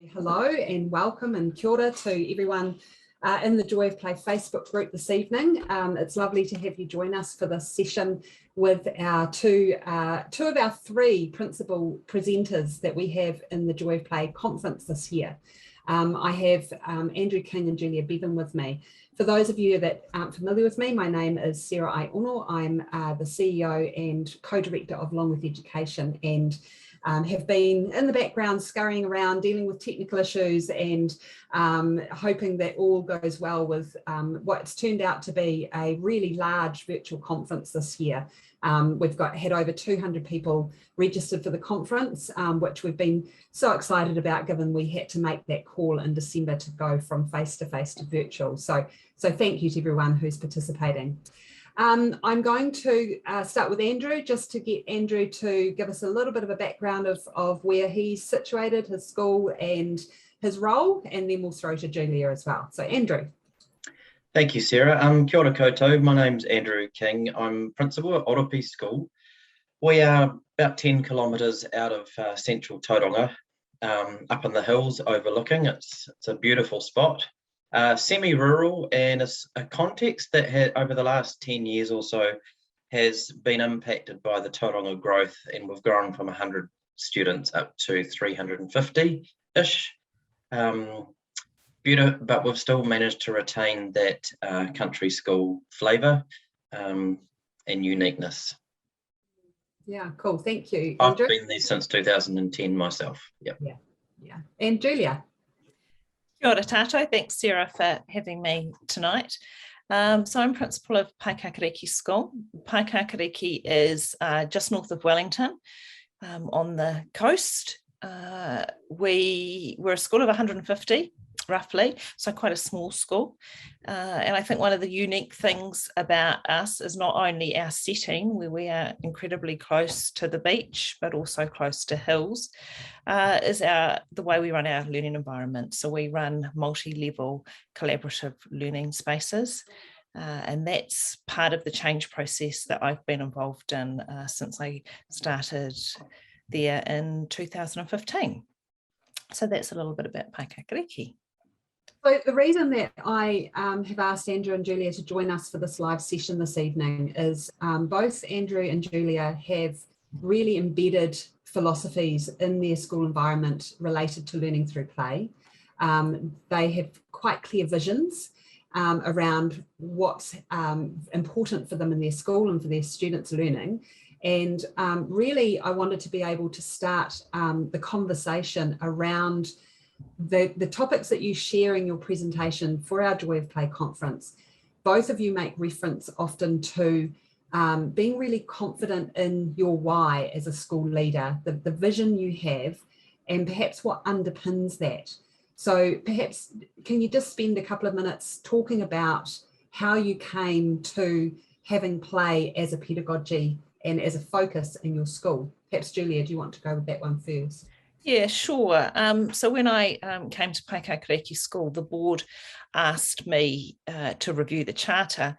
Hello and welcome and kia ora to everyone in the Joy of Play Facebook group this evening. It's lovely to have you join us for this session with our two of our three principal presenters that we have in the Joy of Play conference this year. I have Andrew King and Julia Bevin with me. For those of you that aren't familiar with me, my name is Sarah Aiono. I'm the CEO and co-director of Longworth Education, and have been in the background scurrying around dealing with technical issues and hoping that all goes well with what's turned out to be a really large virtual conference this year. We've had over 200 people registered for the conference, which we've been so excited about given we had to make that call in December to go from face-to-face to virtual. So thank you to everyone who's participating. I'm going to start with Andrew, just to get Andrew to give us a little bit of a background of where he's situated, his school and his role, and then we'll throw to Julia as well. So Andrew. Thank you, Sarah. Kia ora koutou. My name's Andrew King. I'm principal at Oropi School. We are about 10 kilometres out of central Tauranga, up in the hills overlooking. It's a beautiful spot. Semi-rural, and it's a context that over the last 10 years or so has been impacted by the Tauranga growth, and we've grown from 100 students up to 350-ish. But we've still managed to retain that country school flavour and uniqueness. Yeah, cool. Thank you, Andrew. I've been there since 2010 myself. Yep. Yeah. And Julia. Kia ora tātou. Thanks, Sarah, for having me tonight. So I'm principal of Paekakariki School. Paekakariki is just north of Wellington on the coast. We're a school of 150, roughly, so quite a small school. And I think one of the unique things about us is not only our setting, where we are incredibly close to the beach, but also close to hills, is the way we run our learning environment. So we run multi-level collaborative learning spaces. And that's part of the change process that I've been involved in since I started there in 2015. So that's a little bit about Paekakariki. So the reason that I have asked Andrew and Julia to join us for this live session this evening is both Andrew and Julia have really embedded philosophies in their school environment related to learning through play. They have quite clear visions around what's important for them in their school and for their students' learning. And really, I wanted to be able to start the conversation around the topics that you share in your presentation for our Joy of Play conference. Both of you make reference often to being really confident in your why as a school leader, the vision you have, and perhaps what underpins that. So perhaps, can you just spend a couple of minutes talking about how you came to having play as a pedagogy and as a focus in your school? Perhaps, Julia, do you want to go with that one first? Yeah, sure. So when I came to Paekakariki School, the board asked me to review the charter.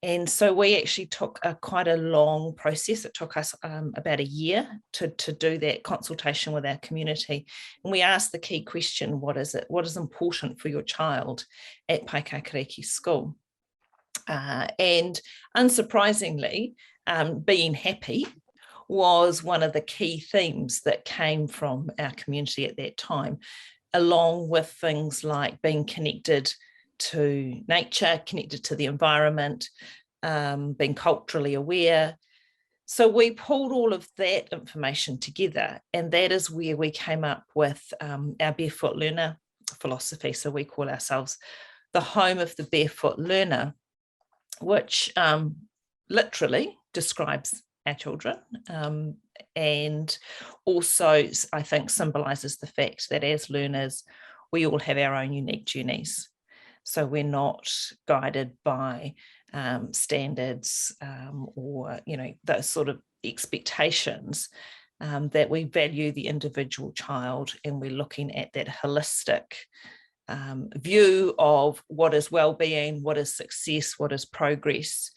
And so we actually took quite a long process. It took us about a year to do that consultation with our community. And we asked the key question, what is it? What is important for your child at Paekakariki School? And unsurprisingly, being happy was one of the key themes that came from our community at that time, along with things like being connected to nature, connected to the environment, being culturally aware. So we pulled all of that information together, and that is where we came up with our barefoot learner philosophy. So we call ourselves the home of the barefoot learner, which literally describes our children, and also I think symbolises the fact that as learners we all have our own unique journeys. So we're not guided by standards or those sort of expectations, that we value the individual child, and we're looking at that holistic view of what is well-being, what is success, what is progress.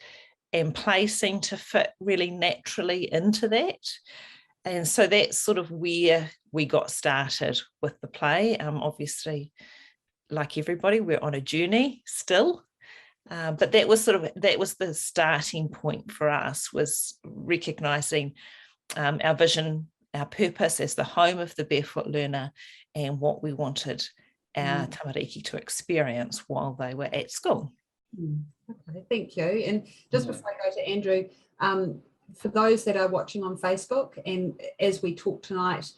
And play seemed to fit really naturally into that. And so that's sort of where we got started with the play. Obviously, like everybody, we're on a journey still. But that was the starting point for us, was recognising our vision, our purpose as the home of the barefoot learner, and what we wanted our tamariki to experience while they were at school. Okay, thank you. And just before I go to Andrew, for those that are watching on Facebook, and as we talk tonight,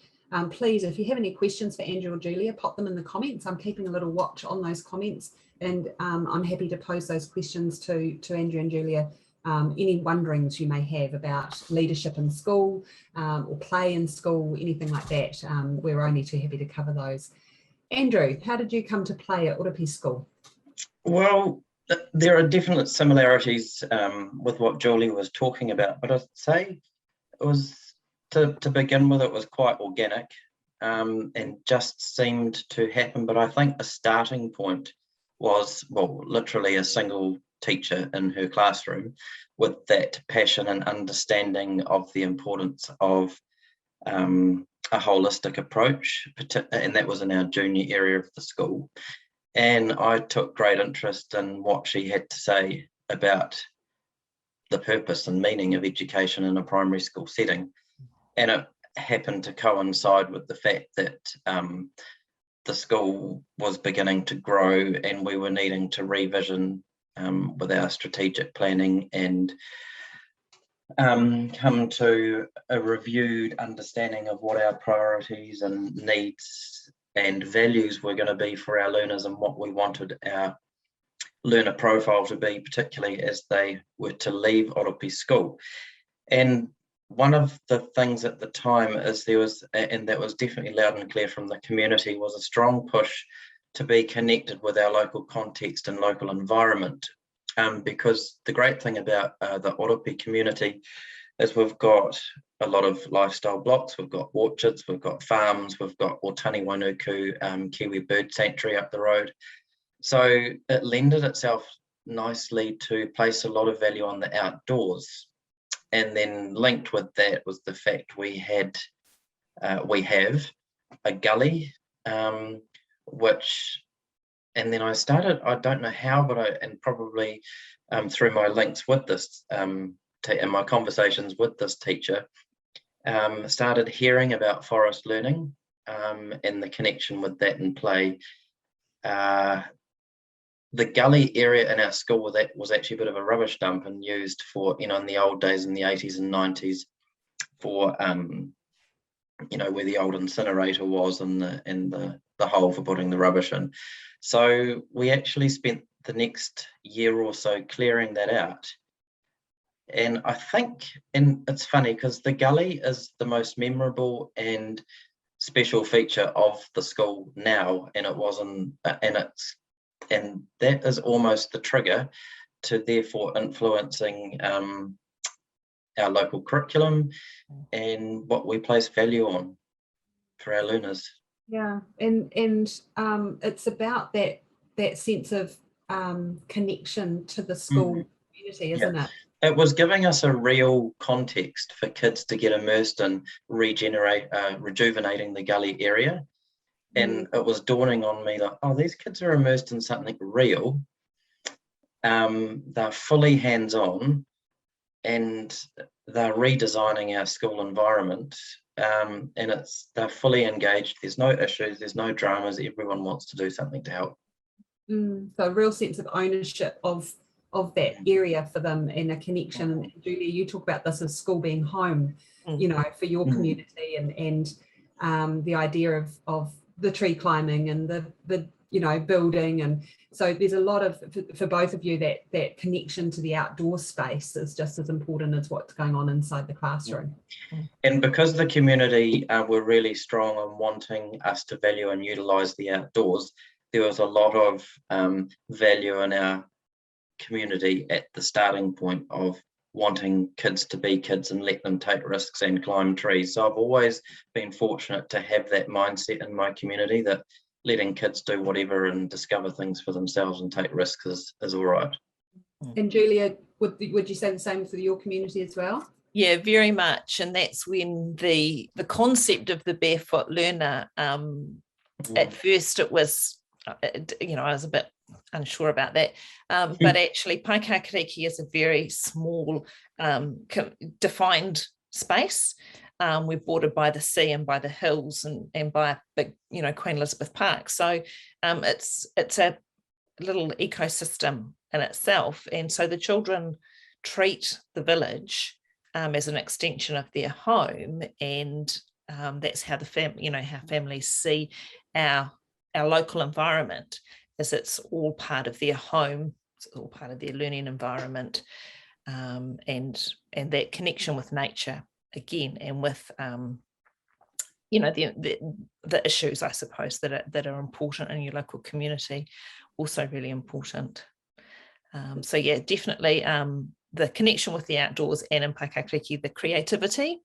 please, if you have any questions for Andrew or Julia, pop them in the comments. I'm keeping a little watch on those comments, and I'm happy to pose those questions to Andrew and Julia. Any wonderings you may have about leadership in school, or play in school, anything like that, we're only too happy to cover those. Andrew, how did you come to play at Oropi School? Well, there are definite similarities with what Julie was talking about, but I'd say it was, to begin with, it was quite organic, and just seemed to happen. But I think the starting point was, well, literally a single teacher in her classroom with that passion and understanding of the importance of a holistic approach, and that was in our junior area of the school. And I took great interest in what she had to say about the purpose and meaning of education in a primary school setting. And it happened to coincide with the fact that the school was beginning to grow, and we were needing to revision with our strategic planning and come to a reviewed understanding of what our priorities and needs and values were going to be for our learners, and what we wanted our learner profile to be, particularly as they were to leave Oropi School. And one of the things at the time is there was, and that was definitely loud and clear from the community, was a strong push to be connected with our local context and local environment. Because the great thing about the Oropi community is we've got a lot of lifestyle blocks, we've got orchards, we've got farms, we've got Otani Wainuku, Kiwi Bird Sanctuary up the road. So it lended itself nicely to place a lot of value on the outdoors. And then linked with that was the fact we have a gully, which, and then I started, I don't know how, but and probably through my links with this, and my conversations with this teacher, started hearing about forest learning and the connection with that in play. The gully area in our school that was actually a bit of a rubbish dump, and used for, in the old days in the 80s and 90s for, where the old incinerator was, and the hole for putting the rubbish in. So we actually spent the next year or so clearing that out. And I think, and it's funny because the gully is the most memorable and special feature of the school now, and it wasn't, and that is almost the trigger to therefore influencing our local curriculum and what we place value on for our learners. Yeah, and it's about that sense of connection to the school community, isn't it? It was giving us a real context for kids to get immersed in rejuvenating the gully area. And it was dawning on me that, oh, these kids are immersed in something real. They're fully hands-on, and they're redesigning our school environment. And they're fully engaged. There's no issues, there's no dramas. Everyone wants to do something to help. So a real sense of ownership of that area for them, and a connection. And Julia, you talk about this as school being home, for your community, and the idea of the tree climbing and the building. And so there's a lot of, for both of you, that connection to the outdoor space is just as important as what's going on inside the classroom. And because the community were really strong on wanting us to value and utilise the outdoors, there was a lot of value in our community at the starting point of wanting kids to be kids and let them take risks and climb trees. So I've always been fortunate to have that mindset in my community, that letting kids do whatever and discover things for themselves and take risks is all right. And Julia, would you say the same for your community as well? Yeah, very much. And that's when the concept of the barefoot learner, at first it was, I was a bit unsure about that. But actually Paekakariki is a very small, defined space. We're bordered by the sea and by the hills and by a big, Queen Elizabeth Park. So it's a little ecosystem in itself. And so the children treat the village as an extension of their home, and that's how how families see our local environment, as it's all part of their home, it's all part of their learning environment, and that connection with nature again, and with the issues, I suppose, that are important in your local community, also really important. So yeah, definitely the connection with the outdoors, and in Paekakariki, the creativity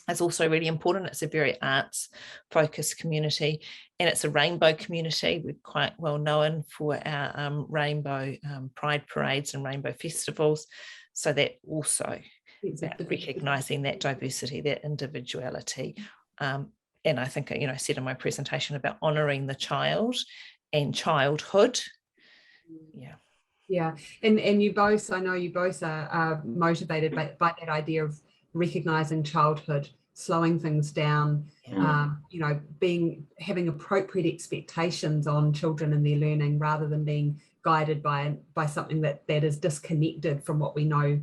is also really important. It's a very arts focused community, and it's a rainbow community. We're quite well known for our rainbow pride parades and rainbow festivals. So that also recognising that diversity, that individuality. And I think, I said in my presentation about honouring the child and childhood. Yeah. Yeah, and you both, I know you both are motivated by that idea of recognising childhood, slowing things down, having appropriate expectations on children and their learning, rather than being guided by something that is disconnected from what we know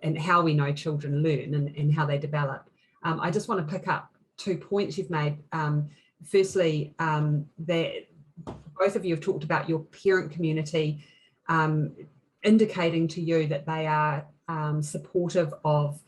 and how we know children learn and how they develop. I just want to pick up 2 points you've made. Firstly, that both of you have talked about your parent community indicating to you that they are supportive of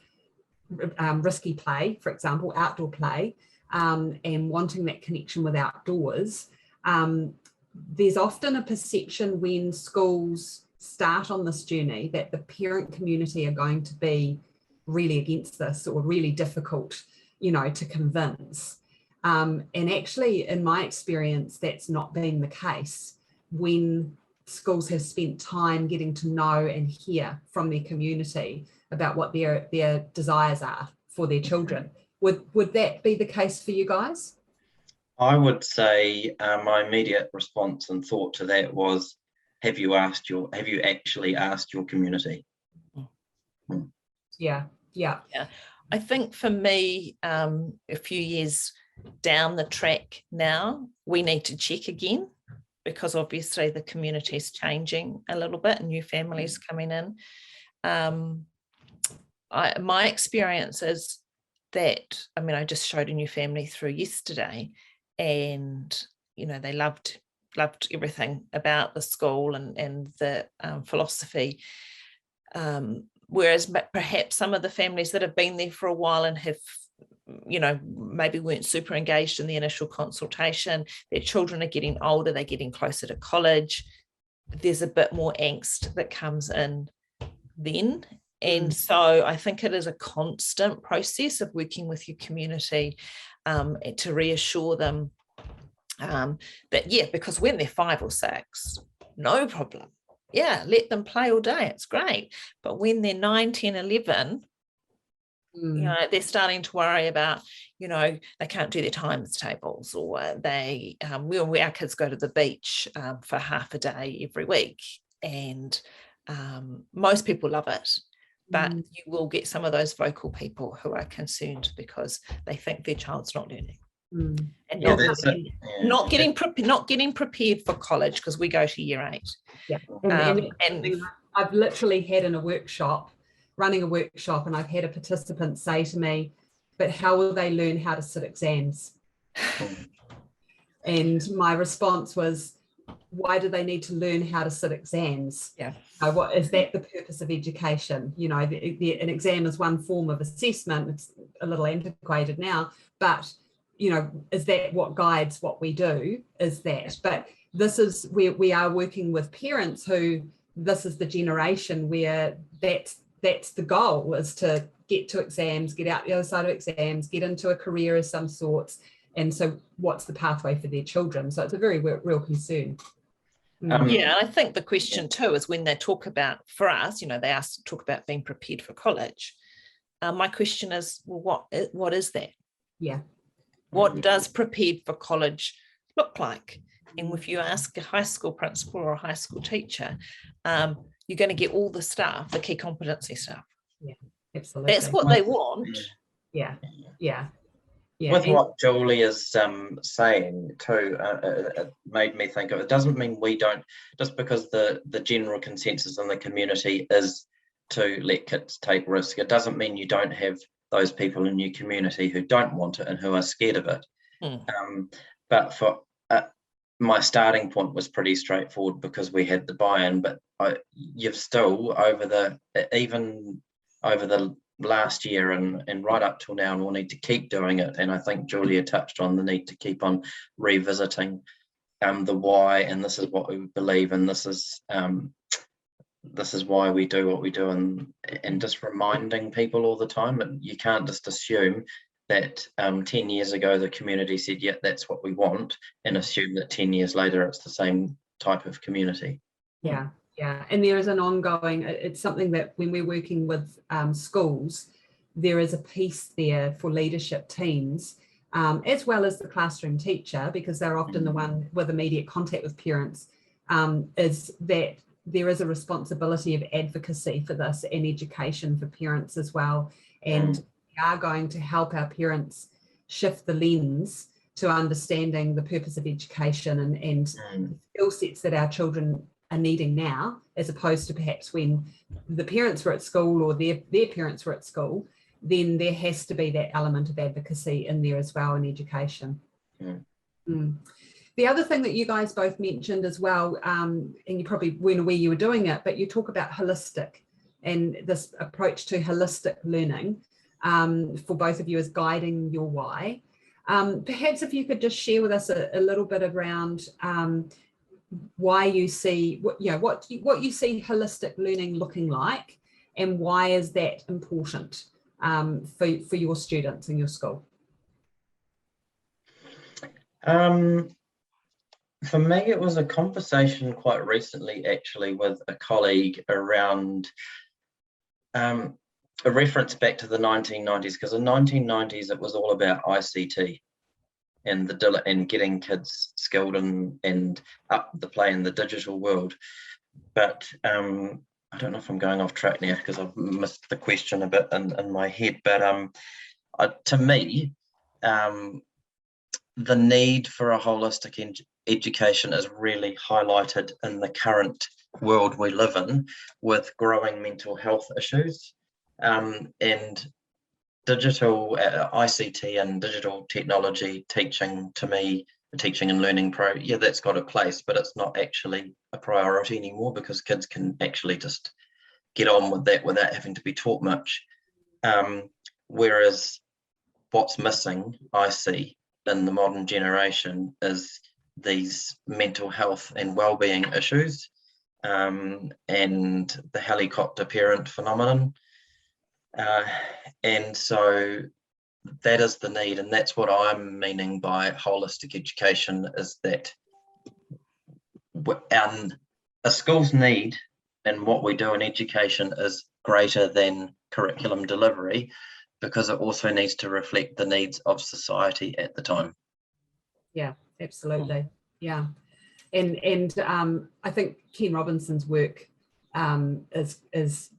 risky play, for example, outdoor play, and wanting that connection with outdoors. There's often a perception when schools start on this journey that the parent community are going to be really against this, or really difficult, to convince. And actually, in my experience, that's not been the case. When schools have spent time getting to know and hear from their community about what their desires are for their children. Would that be the case for you guys? I would say my immediate response and thought to that was, have you actually asked your community? Yeah. I think for me, a few years down the track now, we need to check again, because obviously the community is changing a little bit and new families coming in. My experience is that, I just showed a new family through yesterday, and they loved everything about the school and the philosophy. Whereas perhaps some of the families that have been there for a while and have, maybe weren't super engaged in the initial consultation, their children are getting older, they're getting closer to college, there's a bit more angst that comes in then. And so I think it is a constant process of working with your community to reassure them that, because when they're 5 or 6, no problem. Yeah, let them play all day, it's great. But when they're 9, 10, 11, they're starting to worry about, they can't do their times tables, or our kids go to the beach for half a day every week, and most people love it. But you will get some of those vocal people who are concerned because they think their child's not learning. And not getting prepared for college, because we go to year 8. Yeah, and I've literally had in a workshop, running a workshop, and I've had a participant say to me, but how will they learn how to sit exams? And my response was, why do they need to learn how to sit exams? Yeah. What is that the purpose of education? An exam is one form of assessment. It's a little antiquated now, but is that what guides what we do? Is that? But this is where we are working with parents who, this is the generation where that's the goal, is to get to exams, get out the other side of exams, get into a career of some sorts. And so what's the pathway for their children? So it's a very real concern. I think the question too is when they talk about, for us, they talk about being prepared for college. My question is, well, what is that? Yeah. What does prepared for college look like? And if you ask a high school principal or a high school teacher, you're going to get all the stuff, the key competency stuff. Yeah, absolutely. That's what they want. Yeah. With what Julia's saying too, it made me think of, it doesn't mean we don't, just because the general consensus in the community is to let kids take risk, it doesn't mean you don't have those people in your community who don't want it and who are scared of it. But for my starting point was pretty straightforward because we had the buy-in, but you've still even over the last year and right up till now, and we'll need to keep doing it. And I think Julia touched on the need to keep on revisiting the why, and this is what we believe, and this is why we do what we do, and just reminding people all the time. And you can't just assume that 10 years ago the community said, yeah, that's what we want, and assume that 10 years later it's the same type of community. Yeah, and there is an ongoing, it's something that when we're working with schools, there is a piece there for leadership teams, as well as the classroom teacher, because they're often the one with immediate contact with parents, is that there is a responsibility of advocacy for this and education for parents as well. And we are going to help our parents shift the lens to understanding the purpose of education and the skill sets that our children are needing now, as opposed to perhaps when the parents were at school or their parents were at school. Then there has to be that element of advocacy in there as well in education. The other thing that you guys both mentioned as well, and you probably weren't aware you were doing it, but you talk about holistic and this approach to holistic learning for both of you as guiding your why. Perhaps if you could just share with us a little bit around why you see what you see holistic learning looking like, and why is that important for your students in your school? For me, it was a conversation quite recently, actually, with a colleague around a reference back to the 1990s, because in the 1990s it was all about ICT and getting kids skilled and up the play in the digital world. But I don't know if I'm going off track now because I've missed the question a bit in my head. But to me, the need for a holistic education is really highlighted in the current world we live in, with growing mental health issues, and digital ICT and digital technology teaching, to me, the teaching and learning that's got a place, but it's not actually a priority anymore, because kids can actually just get on with that without having to be taught much. Whereas what's missing, I see, in the modern generation is these mental health and well-being issues, and the helicopter parent phenomenon. And so that is the need, and that's what I'm meaning by holistic education, is that a school's need and what we do in education is greater than curriculum delivery, because it also needs to reflect the needs of society at the time. Yeah, absolutely. Yeah. And I think Ken Robinson's work is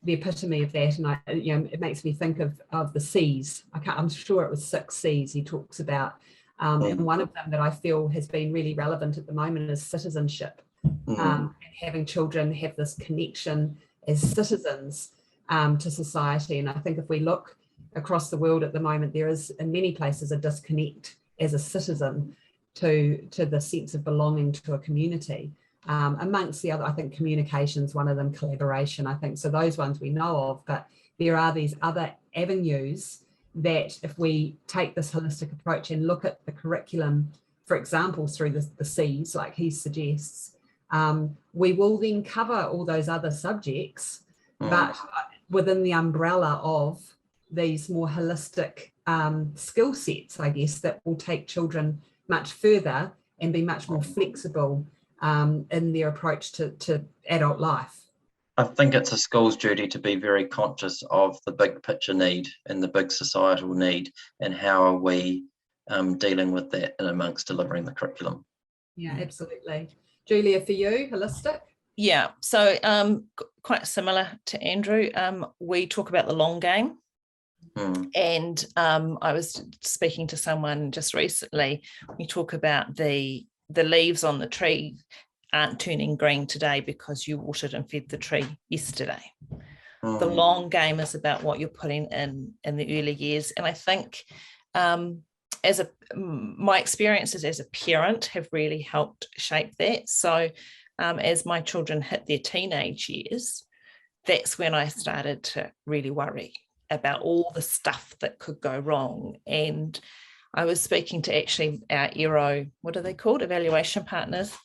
the epitome of that, and it makes me think of the C's. I'm sure it was 6 C's he talks about, and one of them that I feel has been really relevant at the moment is citizenship, and having children have this connection as citizens to society. And I think if we look across the world at the moment, there is in many places a disconnect as a citizen to the sense of belonging to a community. Amongst the other, I think communication's one of them, collaboration, I think. So those ones we know of, but there are these other avenues that if we take this holistic approach and look at the curriculum, for example, through the C's, like he suggests, we will then cover all those other subjects, but within the umbrella of these more holistic skill sets, I guess, that will take children much further and be much more flexible in their approach to adult life. I think it's a school's duty to be very conscious of the big picture need and the big societal need, and how are we dealing with that in amongst delivering the curriculum. Yeah, absolutely. Julia, for you, holistic? Yeah, so quite similar to Andrew. We talk about the long game. And I was speaking to someone just recently. We talk about the leaves on the tree aren't turning green today because you watered and fed the tree yesterday. The long game is about what you're putting in the early years. And I think my experiences as a parent have really helped shape that. So as my children hit their teenage years, that's when I started to really worry about all the stuff that could go wrong. And I was speaking to actually our Aiono, what are they called, evaluation partners,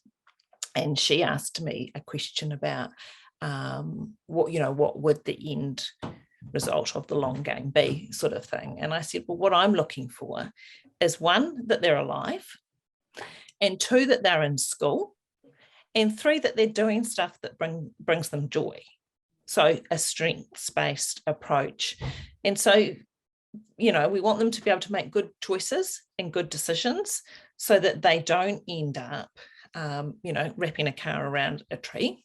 and she asked me a question about what would the end result of the long game be, sort of thing. And I said, well, what I'm looking for is, one, that they're alive, and two, that they're in school, and three, that they're doing stuff that brings them joy. So a strengths-based approach. And so, we want them to be able to make good choices and good decisions so that they don't end up, wrapping a car around a tree.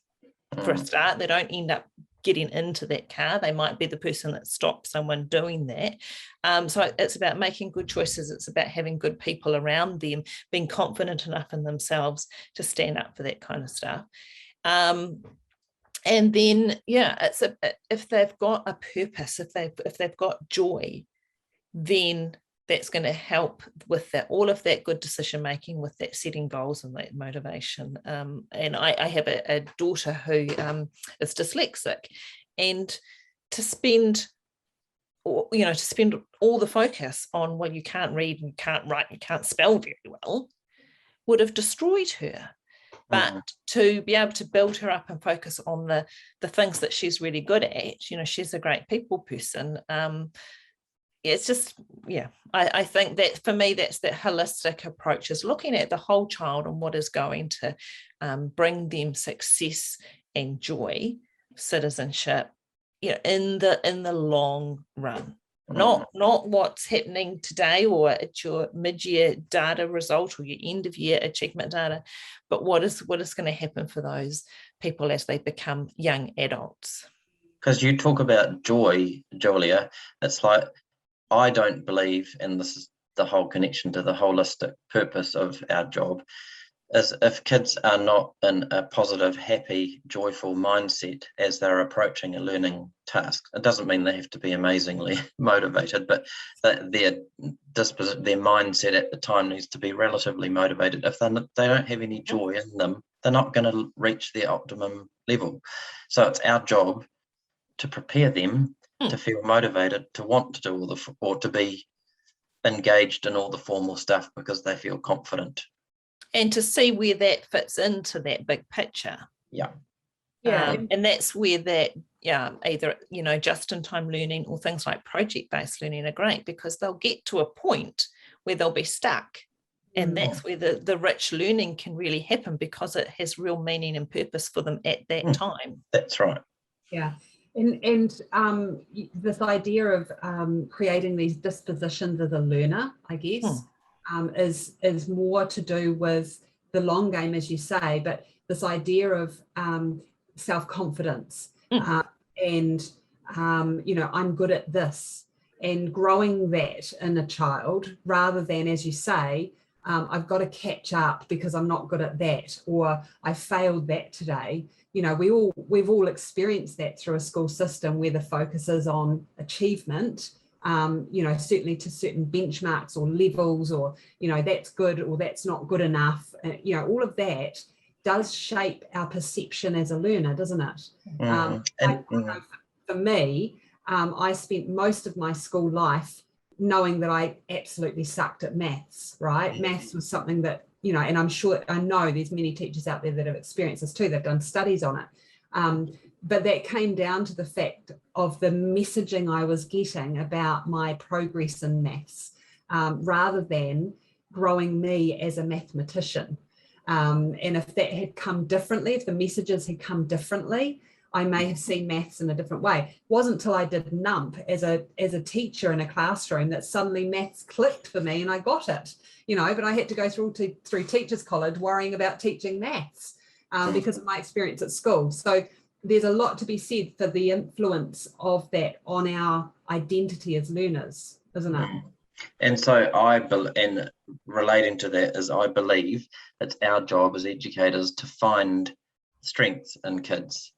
For a start, they don't end up getting into that car. They might be the person that stops someone doing that. So it's about making good choices. It's about having good people around them, being confident enough in themselves to stand up for that kind of stuff. And then, it's if they've got a purpose, if they've got joy, then that's going to help with that, all of that good decision making, with that setting goals and that motivation. And I have a daughter who is dyslexic, and to spend all the focus on, well, you can't read, you can't write, you can't spell very well, would have destroyed her. But to be able to build her up and focus on the things that she's really good at, she's a great people person. It's just, I think that for me, that's that holistic approach, is looking at the whole child and what is going to bring them success and joy, citizenship, in the long run. Not what's happening today, or it's your mid-year data result or your end-of-year achievement data, but what is going to happen for those people as they become young adults. Because you talk about joy, Julia, it's like, I don't believe, and this is the whole connection to the holistic purpose of our job, is if kids are not in a positive, happy, joyful mindset as they're approaching a learning task. It doesn't mean they have to be amazingly motivated, but their mindset at the time needs to be relatively motivated. If they don't have any joy in them, they're not going to reach their optimum level. So it's our job to prepare them to feel motivated, to want to do or to be engaged in all the formal stuff because they feel confident. And to see where that fits into that big picture. Yeah. And that's where that, either, just-in-time learning or things like project-based learning are great, because they'll get to a point where they'll be stuck. And that's where the rich learning can really happen, because it has real meaning and purpose for them at that time. That's right. Yeah. And this idea of creating these dispositions as a learner, I guess, is more to do with the long game, as you say, but this idea of self-confidence and, I'm good at this, and growing that in a child, rather than, as you say, I've got to catch up because I'm not good at that, or I failed that today. We've all experienced that through a school system where the focus is on achievement, certainly to certain benchmarks or levels, or, that's good or that's not good enough. All of that does shape our perception as a learner, doesn't it? For me, I spent most of my school life knowing that I absolutely sucked at maths, right? Maths was something that, and I know there's many teachers out there that have experienced this too. They've done studies on it. But that came down to the fact of the messaging I was getting about my progress in maths, rather than growing me as a mathematician. And if that had come differently, if the messages had come differently, I may have seen maths in a different way. It wasn't until I did NUMP as a teacher in a classroom that suddenly maths clicked for me and I got it, but I had to go through Teachers College worrying about teaching maths because of my experience at school. So there's a lot to be said for the influence of that on our identity as learners, isn't it? And so and relating to that is I believe it's our job as educators to find strengths in kids.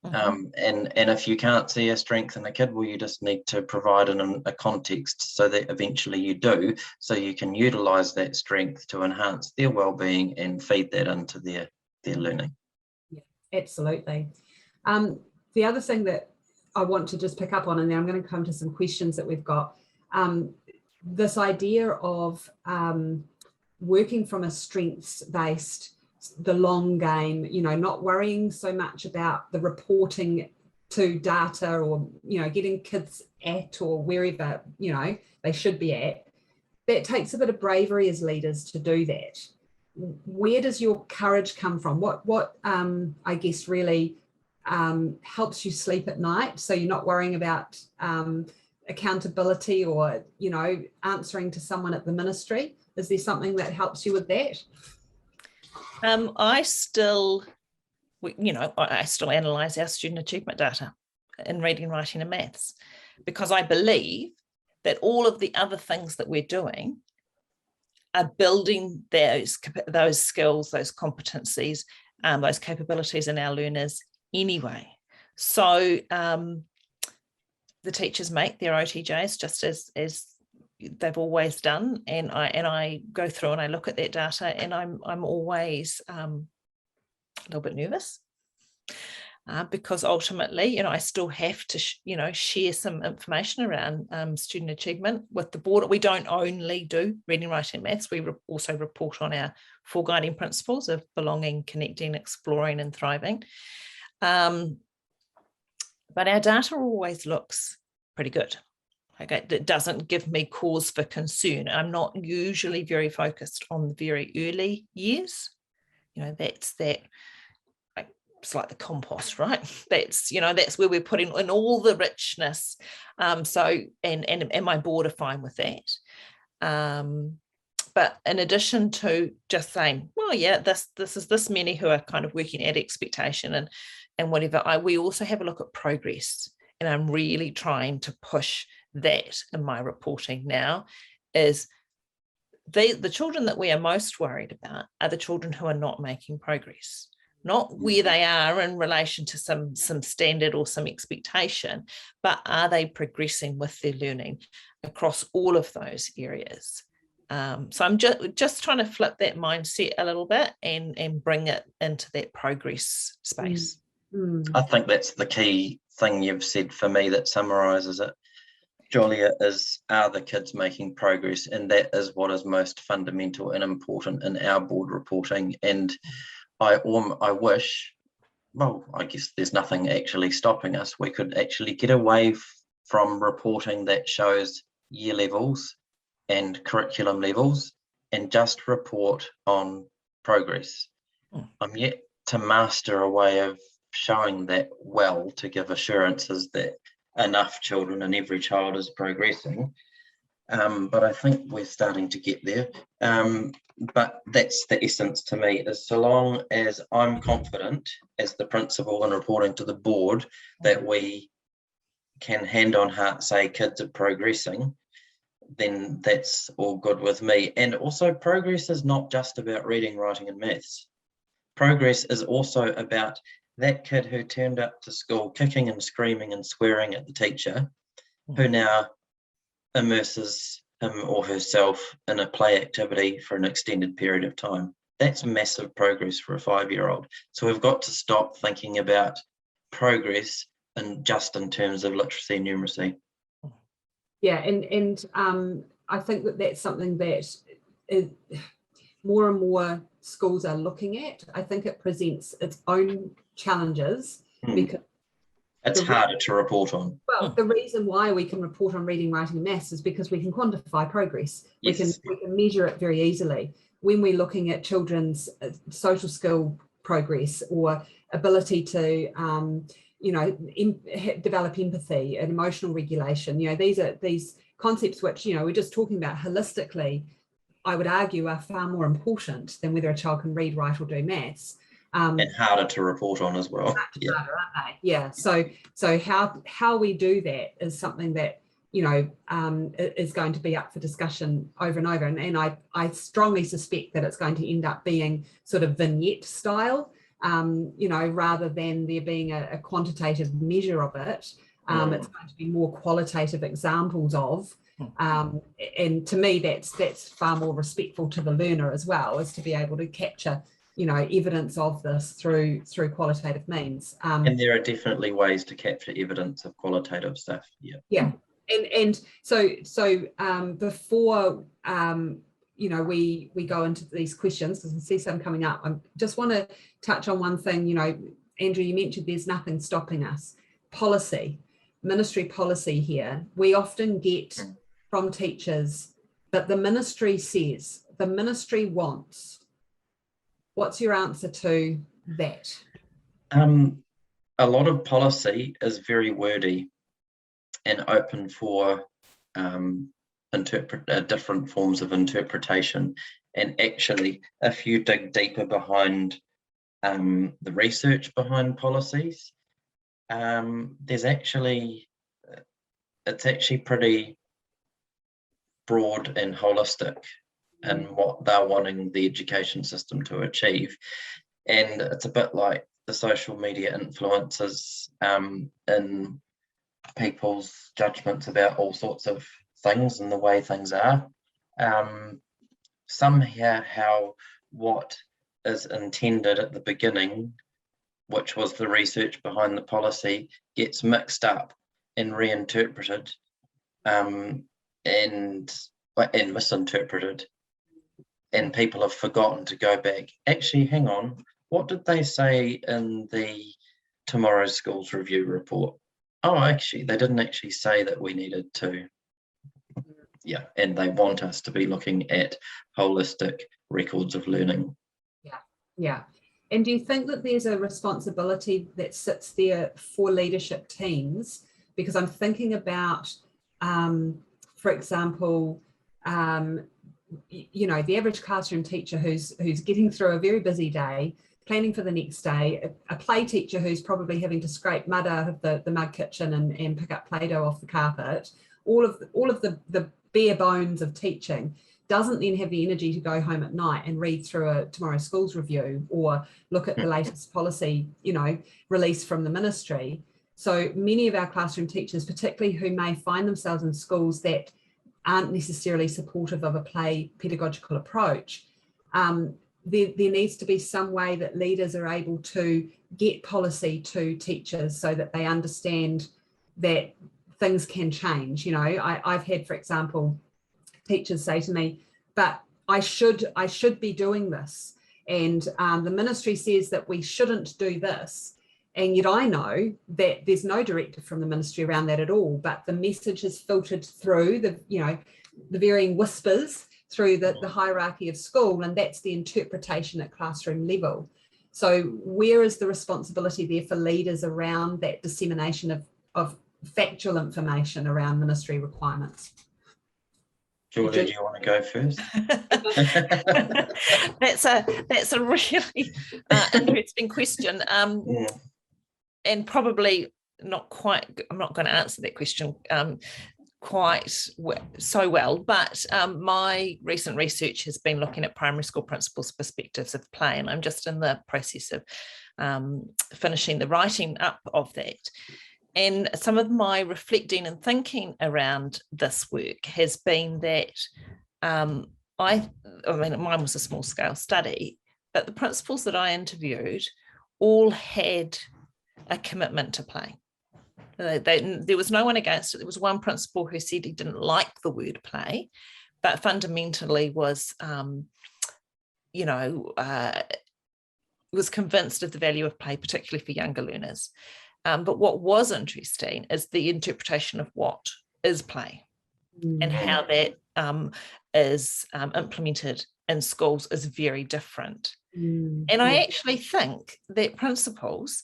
And if you can't see a strength in a kid, well, you just need to provide a context so that eventually you do, so you can utilize that strength to enhance their well-being and feed that into their learning. Yeah, absolutely. The other thing that I want to just pick up on, and then I'm going to come to some questions that we've got, this idea of working from a strengths-based, the long game, not worrying so much about the reporting to data or, getting kids at or wherever, they should be at. That takes a bit of bravery as leaders to do that. Where does your courage come from? What I guess really helps you sleep at night, so you're not worrying about accountability or, answering to someone at the ministry? Is there something that helps you with that? I still analyse our student achievement data in reading, writing and maths, because I believe that all of the other things that we're doing are building those skills, those competencies, those capabilities in our learners anyway. So the teachers make their OTJs just as they've always done, and I go through and I look at that data, and I'm always a little bit nervous because ultimately, I still have to share some information around student achievement with the board. We don't only do reading, writing and maths, we also report on our 4 guiding principles of belonging, connecting, exploring and thriving. But our data always looks pretty good. Okay, that doesn't give me cause for concern. I'm not usually very focused on the very early years. That's that. It's like the compost, right? That's where we're putting in all the richness. So my board are fine with that. But in addition to just saying, well, yeah, this is this many who are kind of working at expectation and whatever, we also have a look at progress. And I'm really trying to push that in my reporting now, is the children that we are most worried about are the children who are not making progress, not where they are in relation to some standard or some expectation, but are they progressing with their learning across all of those areas. So I'm just trying to flip that mindset a little bit and bring it into that progress space. I think that's the key thing you've said for me that summarises it, Julia, are the kids making progress? And that is what is most fundamental and important in our board reporting. And I wish, well, I guess there's nothing actually stopping us. We could actually get away from reporting that shows year levels and curriculum levels and just report on progress. I'm yet to master a way of showing that well to give assurances that enough children and every child is progressing. But I think we're starting to get there. But that's the essence to me, is so long as I'm confident as the principal in reporting to the board that we can hand on heart say kids are progressing, then that's all good with me. And also progress is not just about reading, writing and maths. Progress is also about that kid who turned up to school kicking and screaming and swearing at the teacher, who now immerses him or herself in a play activity for an extended period of time. That's massive progress for a 5-year-old. So we've got to stop thinking about progress just in terms of literacy and numeracy. Yeah, and I think that's something that more and more schools are looking at. I think it presents its own challenges because it's harder to report on. Well, the reason why we can report on reading, writing and maths is because we can quantify progress. Yes. We can measure it very easily. When we're looking at children's social skill progress or ability to develop empathy and emotional regulation. These are these concepts which, we're just talking about holistically, I would argue are far more important than whether a child can read, write or do maths. And harder to report on as well. Yeah. Harder, aren't they? Yeah. So how we do that is something that, is going to be up for discussion over and over. And I strongly suspect that it's going to end up being sort of vignette style, rather than there being a quantitative measure of it. It's going to be more qualitative examples of, and to me, that's far more respectful to the learner as well, is to be able to capture, evidence of this through qualitative means. And there are definitely ways to capture evidence of qualitative stuff. Yeah. And so before we go into these questions, because I see some coming up, I just want to touch on one thing. Andrew, you mentioned there's nothing stopping us. Policy, ministry policy here. We often get from teachers that the ministry says, the ministry wants. What's your answer to that? A lot of policy is very wordy and open for different forms of interpretation. And actually, if you dig deeper behind the research behind policies, it's actually pretty broad and holistic in what they're wanting the education system to achieve. And it's a bit like the social media influences in people's judgments about all sorts of things and the way things are. Somehow what is intended at the beginning, which was the research behind the policy, gets mixed up and reinterpreted and misinterpreted. And people have forgotten to go back. Actually, hang on, what did they say in the Tomorrow's Schools Review report? Oh, actually, they didn't actually say that we needed to. Yeah, and they want us to be looking at holistic records of learning. Yeah. And do you think that there's a responsibility that sits there for leadership teams? Because I'm thinking about, for example, the average classroom teacher who's getting through a very busy day, planning for the next day, a play teacher who's probably having to scrape mud out of the mud kitchen and pick up Play-Doh off the carpet, all of the bare bones of teaching, doesn't then have the energy to go home at night and read through a Tomorrow's Schools Review or look at the latest policy, release from the ministry. So many of our classroom teachers, particularly who may find themselves in schools that aren't necessarily supportive of a play pedagogical approach, there needs to be some way that leaders are able to get policy to teachers so that they understand that things can change. I've had, for example, teachers say to me, but I should be doing this, and the ministry says that we shouldn't do this, and yet I know that there's no directive from the ministry around that at all, but the message has filtered through the varying whispers through the hierarchy of school, and that's the interpretation at classroom level. So where is the responsibility there for leaders around that dissemination of factual information around ministry requirements? Julia, do you want to go first? That's a really interesting question, and probably not quite. I'm not going to answer that question quite so well, but my recent research has been looking at primary school principals' perspectives of play, and I'm just in the process of finishing the writing up of that. And some of my reflecting and thinking around this work has been that mine was a small scale study, but the principals that I interviewed all had a commitment to play. There was no one against it. There was one principal who said he didn't like the word play, but fundamentally was, was convinced of the value of play, particularly for younger learners. But what was interesting is the interpretation of what is play and how that is implemented in schools is very different. And I actually think that principals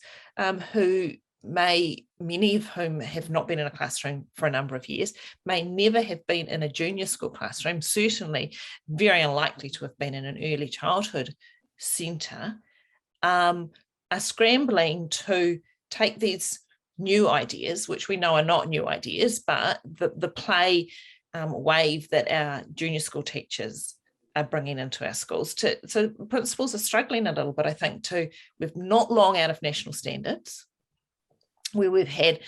who many of whom have not been in a classroom for a number of years, may never have been in a junior school classroom, certainly very unlikely to have been in an early childhood centre, are scrambling to take these new ideas, which we know are not new ideas, but the play wave that our junior school teachers are bringing into our schools. So principals are struggling a little bit, I think, too. We're not long out of national standards, where we've had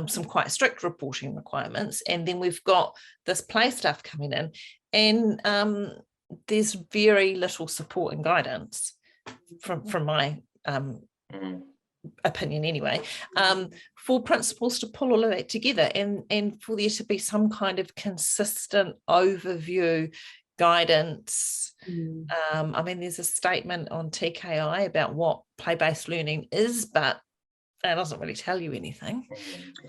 some quite strict reporting requirements, and then we've got this play stuff coming in, and there's very little support and guidance from my opinion anyway, for principals to pull all of that together, and for there to be some kind of consistent overview guidance. I mean, there's a statement on TKI about what play-based learning is, but it doesn't really tell you anything.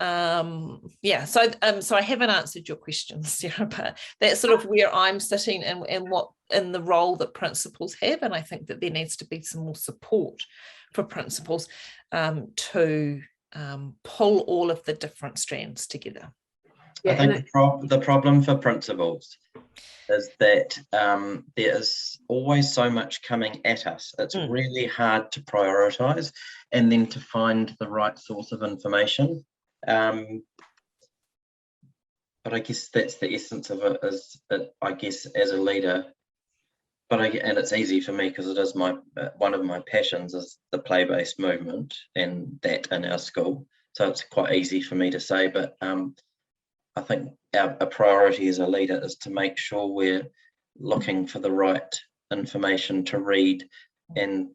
So I haven't answered your question, Sarah, but that's sort of where I'm sitting and what in the role that principals have, and I think that there needs to be some more support for principals to pull all of the different strands together. I think the problem for principals is that there is always so much coming at us. It's really hard to prioritise and then to find the right source of information. But I guess that's the essence of it, is that I guess as a leader, and it's easy for me because it is one of my passions is the play-based movement and that in our school. So it's quite easy for me to say, but I think our priority as a leader is to make sure we're looking for the right information to read and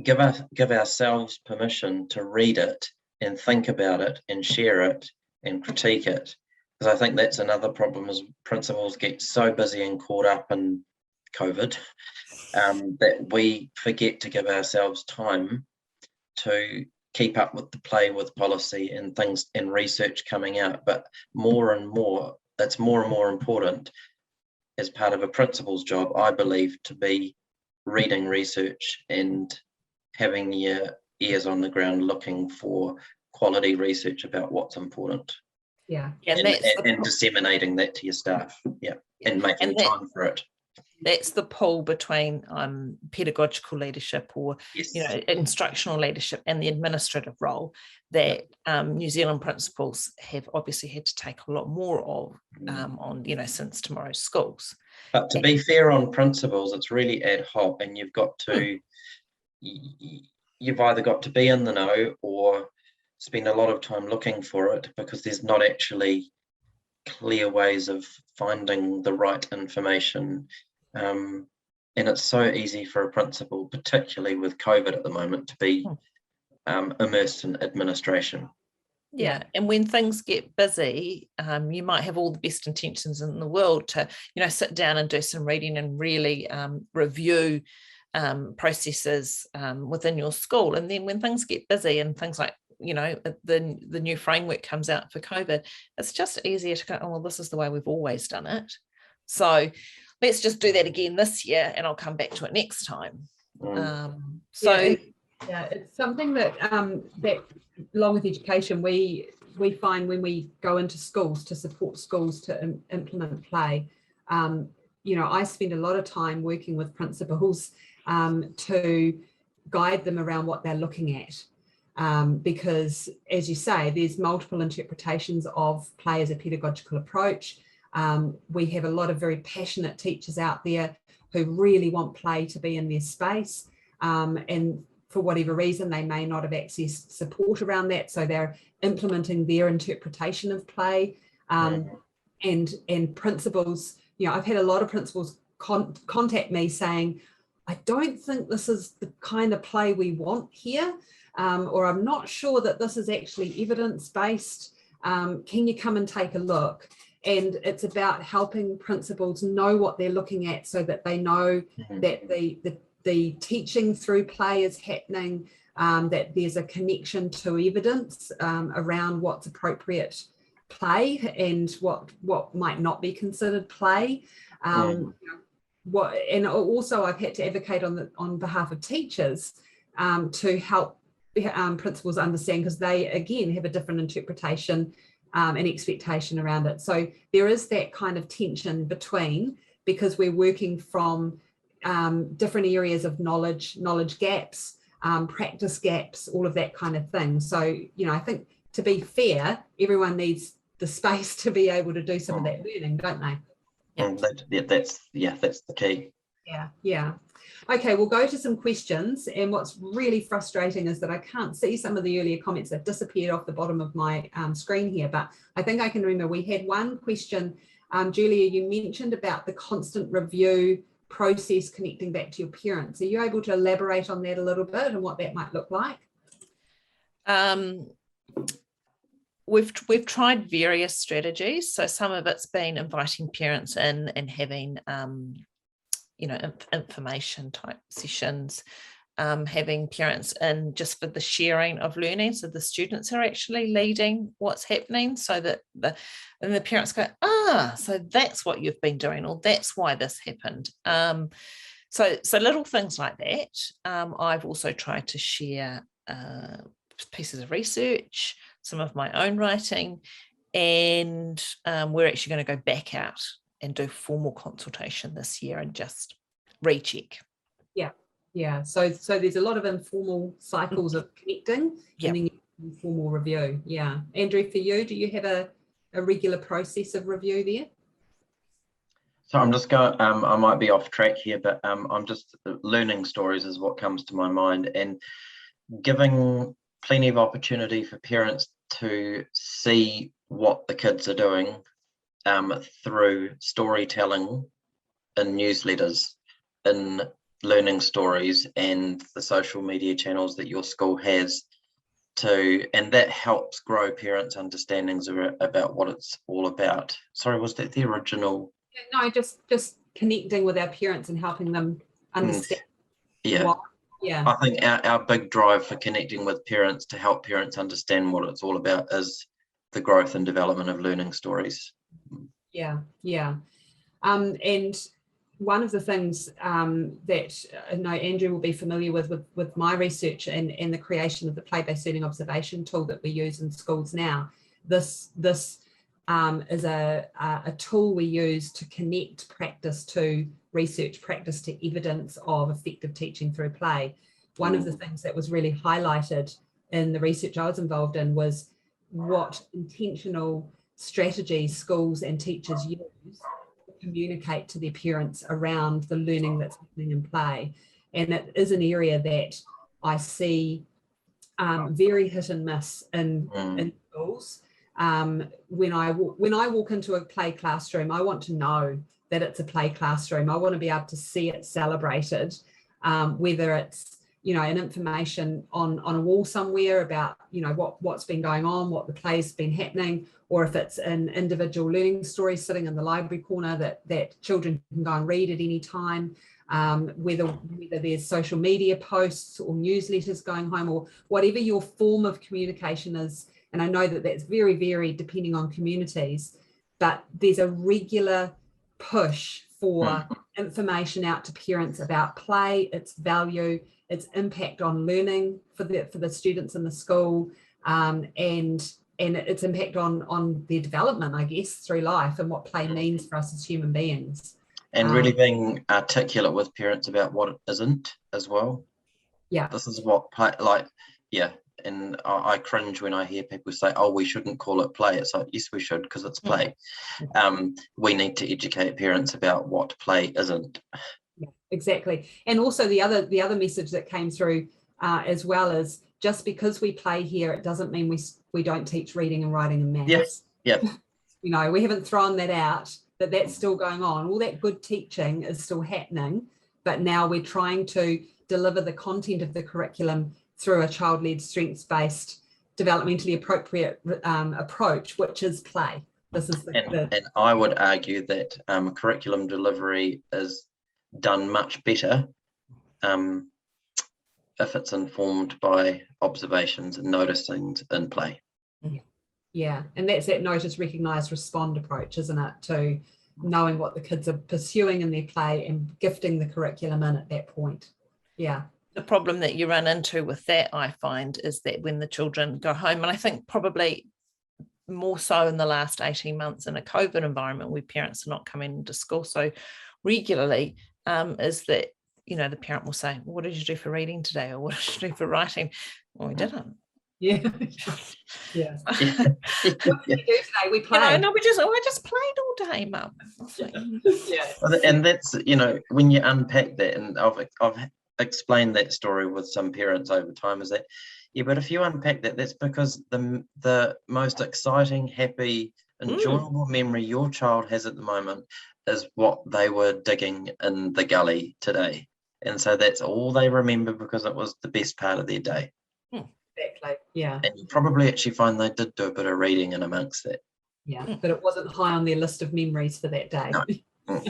give ourselves permission to read it and think about it and share it and critique it. Because I think that's another problem, is principals get so busy and caught up in COVID that we forget to give ourselves time to keep up with the play, with policy and things and research coming out. But more and more, that's more and more important as part of a principal's job, I believe, to be reading research and having your ears on the ground looking for quality research about what's important. And disseminating that to your staff, and making time for it. That's the pull between pedagogical leadership or instructional leadership and the administrative role that New Zealand principals have obviously had to take a lot more of on since Tomorrow's Schools. But to be fair on principals, it's really ad hoc, and you've got to you've either got to be in the know or spend a lot of time looking for it, because there's not actually clear ways of finding the right information. And it's so easy for a principal, particularly with COVID at the moment, to be immersed in administration. And when things get busy, you might have all the best intentions in the world to sit down and do some reading and really review processes within your school. And then when things get busy and things like the new framework comes out for COVID, it's just easier to go, oh well, this is the way we've always done it, so let's just do that again this year and I'll come back to it next time. It's something that that Longworth Education we find when we go into schools to support schools to implement play. I spend a lot of time working with principals to guide them around what they're looking at, because as you say, there's multiple interpretations of play as a pedagogical approach. We have a lot of very passionate teachers out there who really want play to be in their space, and for whatever reason they may not have accessed support around that, so they're implementing their interpretation of play. And principals, I've had a lot of principals contact me saying, I don't think this is the kind of play we want here, or I'm not sure that this is actually evidence-based. Can you come and take a look? And it's about helping principals know what they're looking at, so that they know that the teaching through play is happening, that there's a connection to evidence around what's appropriate play and what might not be considered play. And also I've had to advocate on behalf of teachers to help principals understand, because they again have a different interpretation and expectation around it. So there is that kind of tension between, because we're working from different areas of knowledge gaps, practice gaps, all of that kind of thing. So, you know, I think, to be fair, everyone needs the space to be able to do some of that learning, don't they? That's the key. Yeah. Okay, we'll go to some questions. And what's really frustrating is that I can't see some of the earlier comments that disappeared off the bottom of my screen here, but I think I can remember we had one question. Julia, you mentioned about the constant review process connecting back to your parents. Are you able to elaborate on that a little bit and what that might look like? We've tried various strategies. So some of it's been inviting parents in and having you know, information type sessions, having parents in just for the sharing of learning, so the students are actually leading what's happening, so that the parents go, so that's what you've been doing, or that's why this happened. So little things like that. I've also tried to share pieces of research, some of my own writing, and we're actually going to go back out and do formal consultation this year and just recheck. Yeah. So there's a lot of informal cycles of connecting, and then informal review. Yeah. Andrew, for you, do you have a regular process of review there? So I'm just going, I might be off track here, but I'm just, learning stories is what comes to my mind, and giving plenty of opportunity for parents to see what the kids are doing through storytelling in newsletters, in learning stories, and the social media channels that your school has, and that helps grow parents' understandings about what it's all about. Sorry, was that the original? No, just connecting with our parents and helping them understand. I think our big drive for connecting with parents to help parents understand what it's all about is the growth and development of learning stories. Yeah. And one of the things that I know Andrew will be familiar with my research and the creation of the play-based learning observation tool that we use in schools now. This is a tool we use to connect practice to research, practice to evidence of effective teaching through play. One of the things that was really highlighted in the research I was involved in was what intentional strategies schools and teachers use to communicate to their parents around the learning that's happening in play. And it is an area that I see very hit and miss in schools. When I walk into a play classroom, I want to know that it's a play classroom. I want to be able to see it celebrated, whether it's, you know, an information on a wall somewhere about, you know, what's been going on, what the play's been happening, or if it's an individual learning story sitting in the library corner that children can go and read at any time, whether there's social media posts or newsletters going home, or whatever your form of communication is. And I know that that's very varied depending on communities, but there's a regular push for information out to parents about play, its value, its impact on learning for the students in the school, and its impact on their development, I guess, through life, and what play means for us as human beings. And really being articulate with parents about what it isn't as well. Yeah. This is what play, and I cringe when I hear people say, oh, we shouldn't call it play. It's like, yes, we should, because it's play. We need to educate parents about what play isn't. Yeah, exactly. And also the other message that came through as well is, just because we play here, it doesn't mean we don't teach reading and writing and maths. Yeah. You know, we haven't thrown that out, that's still going on. All that good teaching is still happening, but now we're trying to deliver the content of the curriculum through a child-led, strengths-based, developmentally appropriate approach, which is play. This is and I would argue that curriculum delivery is done much better if it's informed by observations and noticings in play. Yeah, and that's that notice, recognise, respond approach, isn't it, to knowing what the kids are pursuing in their play and gifting the curriculum in at that point. Yeah. the problem that you run into with that, I find, is that when the children go home, and I think probably more so in the last 18 months in a COVID environment where parents are not coming into school so regularly, is that, you know, the parent will say, what did you do for reading today? Or what did you do for writing? Well, we didn't. Yeah. Yeah. What did we do today? We played. You know, no, I just played all day, Mum. Yeah. And that's, you know, when you unpack that, and I've explained that story with some parents over time, is that, yeah, but if you unpack that, that's because the most exciting, happy, enjoyable memory your child has at the moment is what they were digging in the gully today. And so that's all they remember because it was the best part of their day. Exactly. Yeah. And you probably actually find they did do a bit of reading in amongst that. Yeah, but it wasn't high on their list of memories for that day. No.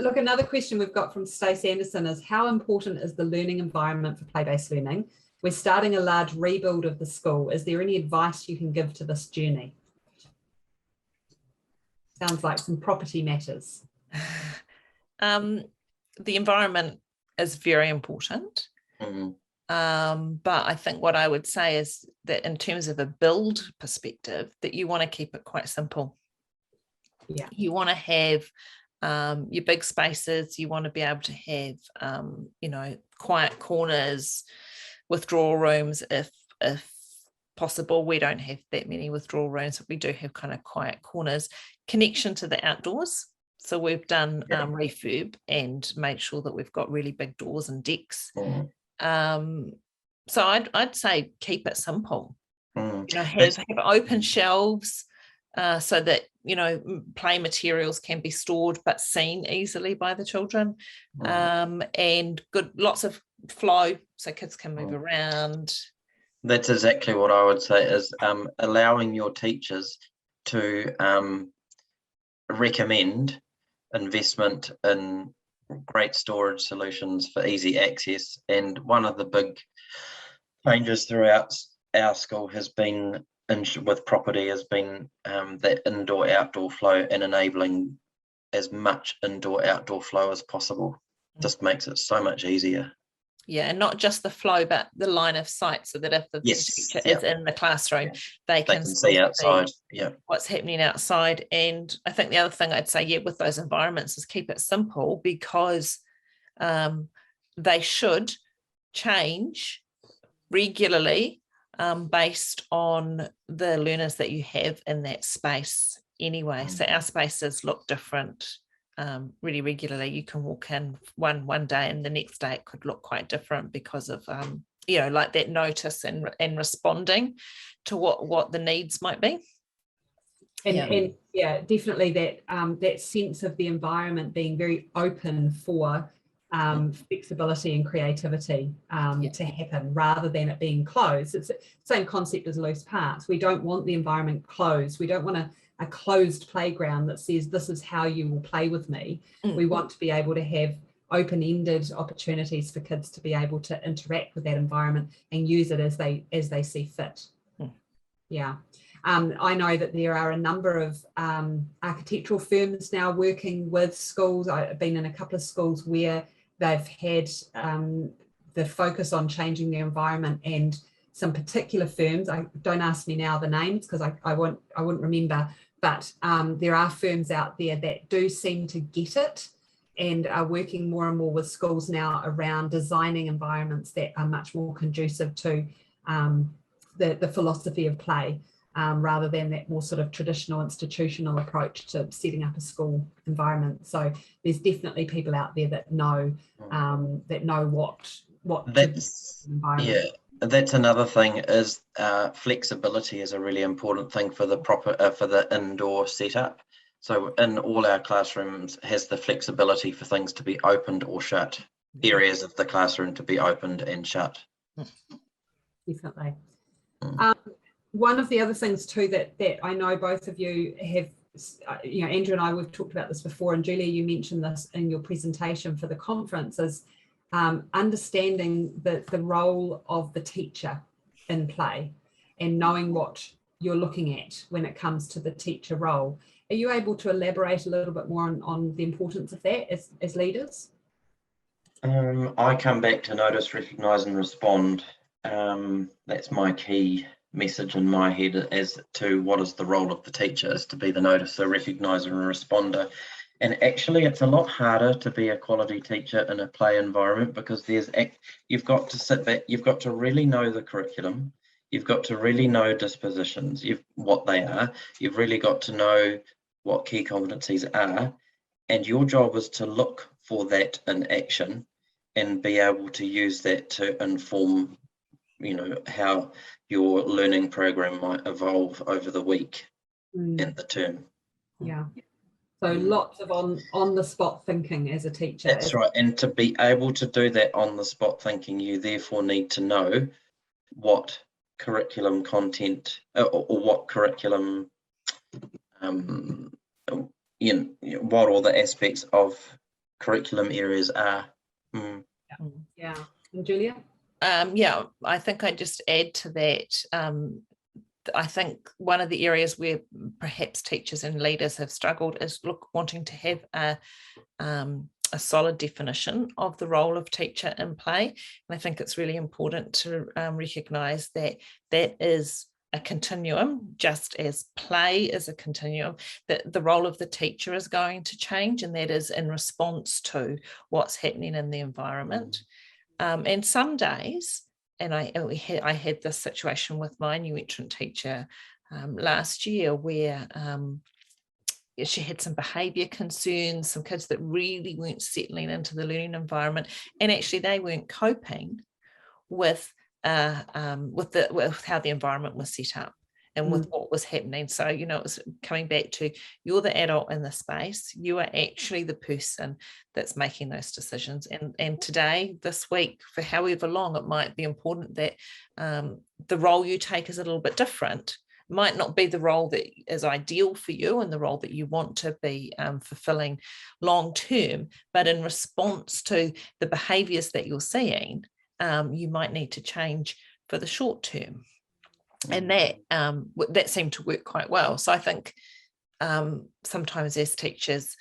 Look, another question we've got from Stacey Anderson is, how important is the learning environment for play-based learning? We're starting a large rebuild of the school. Is there any advice you can give to this journey? Sounds like some property matters. The environment is very important. But I think what I would say is that in terms of a build perspective, that you want to keep it quite simple. Yeah. You want to have your big spaces. You want to be able to have, you know, quiet corners, withdrawal rooms if possible. We don't have that many withdrawal rooms, but we do have kind of quiet corners. Connection to the outdoors. So we've done refurb and made sure that we've got really big doors and decks. So I'd say keep it simple. You know, have open shelves so that, you know, play materials can be stored but seen easily by the children, and lots of flow so kids can move around. That's exactly what I would say, is allowing your teachers to recommend investment in great storage solutions for easy access. And one of the big changes throughout our school has been, with property, has been that indoor-outdoor flow, and enabling as much indoor-outdoor flow as possible. Just makes it so much easier. Yeah, and not just the flow, but the line of sight, so that if the teacher is in the classroom, they can see outside. What's happening outside. And I think the other thing I'd say, with those environments, is keep it simple, because they should change regularly based on the learners that you have in that space anyway. So our spaces look different really regularly. You can walk in one day and the next day it could look quite different because of you know, like that notice and responding to what the needs might be. And definitely that sense of the environment being very open for flexibility and creativity to happen, rather than it being closed. It's the same concept as loose parts. We don't want the environment closed. We don't want a closed playground that says this is how you will play with me. We want to be able to have open-ended opportunities for kids to be able to interact with that environment and use it as they see fit. I know that there are a number of architectural firms now working with schools. I've been in a couple of schools where they've had the focus on changing their environment, and some particular firms, don't ask me now the names because I wouldn't remember, but there are firms out there that do seem to get it and are working more and more with schools now around designing environments that are much more conducive to the philosophy of play, rather than that more sort of traditional institutional approach to setting up a school environment. So there's definitely people out there that know what that's environment. Yeah, that's another thing, is flexibility is a really important thing for the for the indoor setup. So in all our classrooms has the flexibility for things to be opened or shut, areas of the classroom to be opened and shut. Definitely. One of the other things too that I know both of you have, you know, Andrew and I, we've talked about this before, and Julia, you mentioned this in your presentation for the conference, is understanding the role of the teacher in play and knowing what you're looking at when it comes to the teacher role. Are you able to elaborate a little bit more on the importance of that as leaders? I come back to notice, recognise and respond. That's my key message in my head as to what is the role of the teacher, is to be the noticer, recogniser and responder. And actually it's a lot harder to be a quality teacher in a play environment, because you've got to sit back, you've got to really know the curriculum, you've got to really know dispositions, what they are, you've really got to know what key competencies are, and your job is to look for that in action and be able to use that to inform, how your learning program might evolve over the week and the term. Yeah. So lots of on the spot thinking as a teacher. That's right. And to be able to do that on the spot thinking, you therefore need to know what curriculum content or what curriculum, what all the aspects of curriculum areas are. Yeah. And Julia? Yeah, I think I just add to that. I think one of the areas where perhaps teachers and leaders have struggled is wanting to have a solid definition of the role of teacher in play. And I think it's really important to recognise that that is a continuum, just as play is a continuum, that the role of the teacher is going to change, and that is in response to what's happening in the environment. And some days, and I had this situation with my new entrant teacher last year, where she had some behaviour concerns, some kids that really weren't settling into the learning environment, and actually they weren't coping with how the environment was set up and with what was happening. So, it was coming back to, you're the adult in the space, you are actually the person that's making those decisions. And today, this week, for however long, it might be important that the role you take is a little bit different. It might not be the role that is ideal for you and the role that you want to be fulfilling long term, but in response to the behaviours that you're seeing, you might need to change for the short term. And that seemed to work quite well. So I think sometimes as teachers,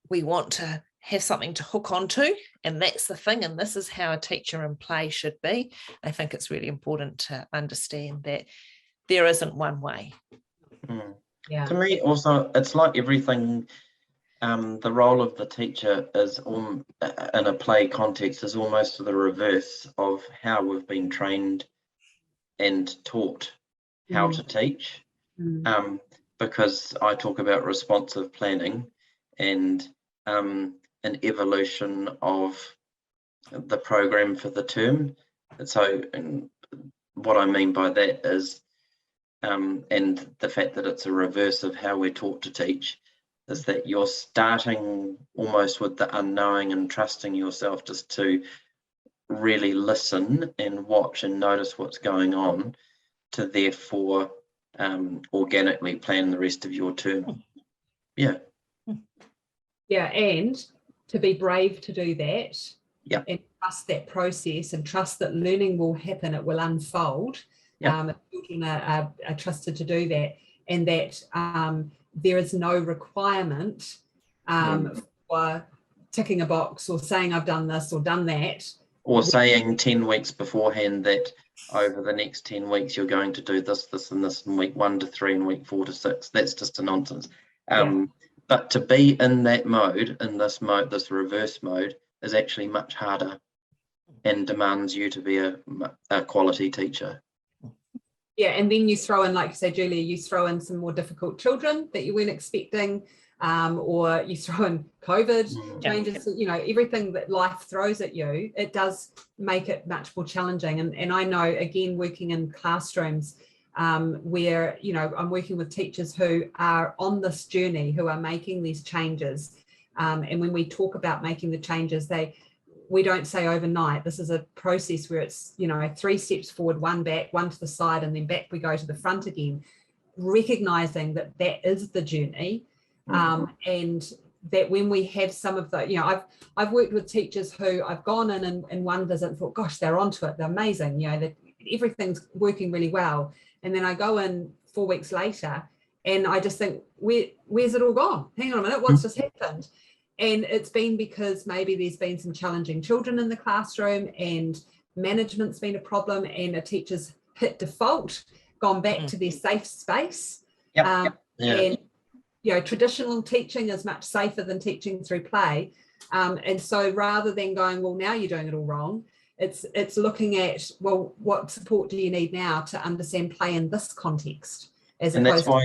we want to have something to hook onto, and that's the thing, and this is how a teacher in play should be. I think it's really important to understand that there isn't one way. Yeah. To me also, it's like everything. The role of the teacher is in a play context is almost the reverse of how we've been trained and taught how to teach. Because I talk about responsive planning and an evolution of the program for the term. So what I mean by that is, and the fact that it's a reverse of how we're taught to teach, is that you're starting almost with the unknowing and trusting yourself just to really listen and watch and notice what's going on, to therefore organically plan the rest of your term. Yeah, and to be brave to do that. Yeah. And trust that process and trust that learning will happen, it will unfold. Children are trusted to do that, and that there is no requirement for ticking a box or saying I've done this or done that. Or saying 10 weeks beforehand that over the next 10 weeks you're going to do this, this and this in week 1 to 3 and week 4 to 6. That's just a nonsense. But to be in that mode, this reverse mode, is actually much harder and demands you to be a quality teacher. Yeah, and then you throw in, like you say, Julia, you throw in some more difficult children that you weren't expecting, or you throw in COVID changes, everything that life throws at you, it does make it much more challenging. And I know, again, working in classrooms where, I'm working with teachers who are on this journey, who are making these changes. And when we talk about making the changes, we don't say overnight. This is a process where it's, 3 steps forward, 1 back, 1 to the side, and then back we go to the front again, recognizing that is the journey. And that when we have some of the, I've worked with teachers who I've gone in one visit and thought, gosh, they're onto it, they're amazing, that everything's working really well. And then I go in 4 weeks later and I just think, where's it all gone? Hang on a minute, what's just happened? And it's been because maybe there's been some challenging children in the classroom and management's been a problem, and a teacher's hit default, gone back to their safe space. Yeah. And traditional teaching is much safer than teaching through play. And so rather than going, well, now you're doing it all wrong, it's looking at, well, what support do you need now to understand play in this context? And that's why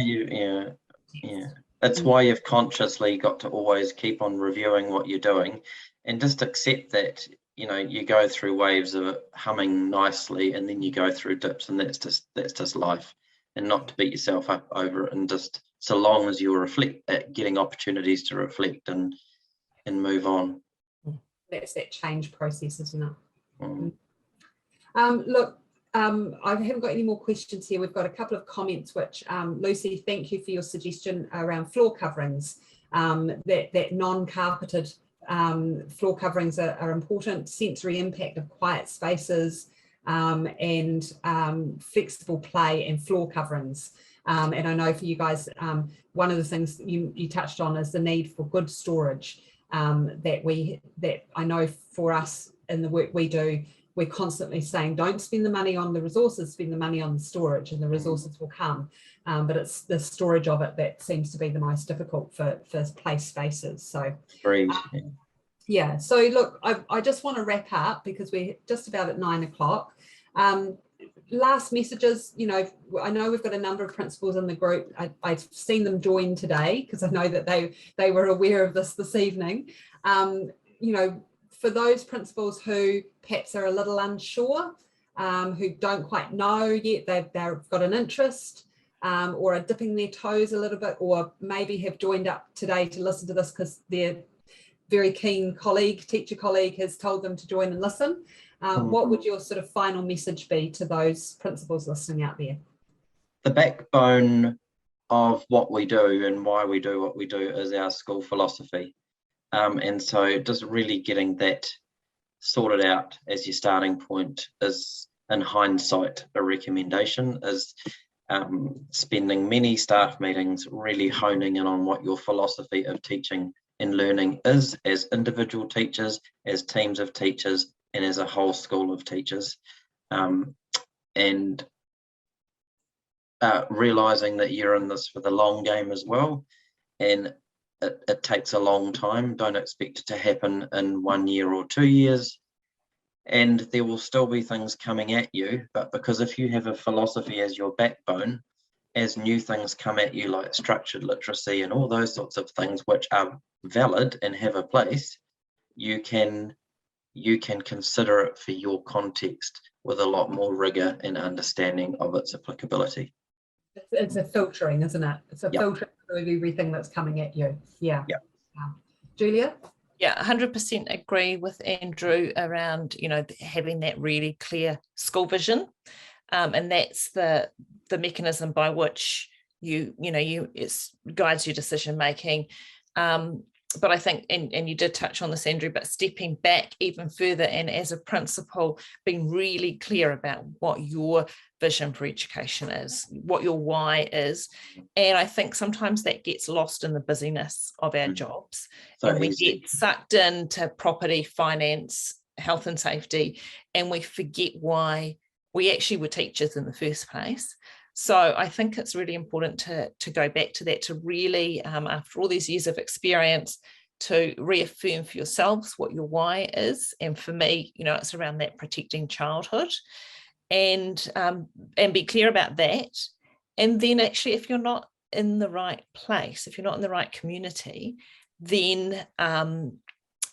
that's why you've consciously got to always keep on reviewing what you're doing, and just accept that, you go through waves of it humming nicely, and then you go through dips, and that's just life, and not to beat yourself up over it, and just so long as you reflect at getting opportunities to reflect and move on. That's that change process, isn't it? Mm. Look, I haven't got any more questions here. We've got a couple of comments, which Lucy, thank you for your suggestion around floor coverings. That non-carpeted floor coverings are important. Sensory impact of quiet spaces, and flexible play and floor coverings. And I know for you guys, one of the things you touched on is the need for good storage. That I know for us in the work we do, we're constantly saying, don't spend the money on the resources, spend the money on the storage, and the resources will come. But it's the storage of it that seems to be the most difficult for play spaces. So, yeah. So look, I just want to wrap up because we're just about at 9 o'clock. Last messages, I know we've got a number of principals in the group. I've seen them join today because I know that they were aware of this evening. For those principals who perhaps are a little unsure, who don't quite know yet, they've got an interest, or are dipping their toes a little bit, or maybe have joined up today to listen to this because their very keen teacher colleague has told them to join and listen. What would your sort of final message be to those principals listening out there? The backbone of what we do and why we do what we do is our school philosophy. And so just really getting that sorted out as your starting point is, in hindsight, a recommendation, is spending many staff meetings really honing in on what your philosophy of teaching and learning is, as individual teachers, as teams of teachers, and as a whole school of teachers, and realizing that you're in this for the long game as well, and it takes a long time. Don't expect it to happen in 1 year or 2 years, and there will still be things coming at you, but because if you have a philosophy as your backbone, as new things come at you like structured literacy and all those sorts of things which are valid and have a place, you can consider it for your context with a lot more rigor and understanding of its applicability. It's a filtering, isn't it? It's a filtering of everything that's coming at you. Yeah. Julia? Yeah, 100% agree with Andrew around, having that really clear school vision. And that's the mechanism by which it guides your decision making. But I think, and you did touch on this, Andrew, but stepping back even further, and as a principal, being really clear about what your vision for education is, what your why is. And I think sometimes that gets lost in the busyness of our jobs. So and we get sucked into property, finance, health and safety, and we forget why we actually were teachers in the first place. So I think it's really important to go back to that, to really, after all these years of experience, to reaffirm for yourselves what your why is. And for me, it's around that protecting childhood, and be clear about that. And then actually, if you're not in the right place, if you're not in the right community, then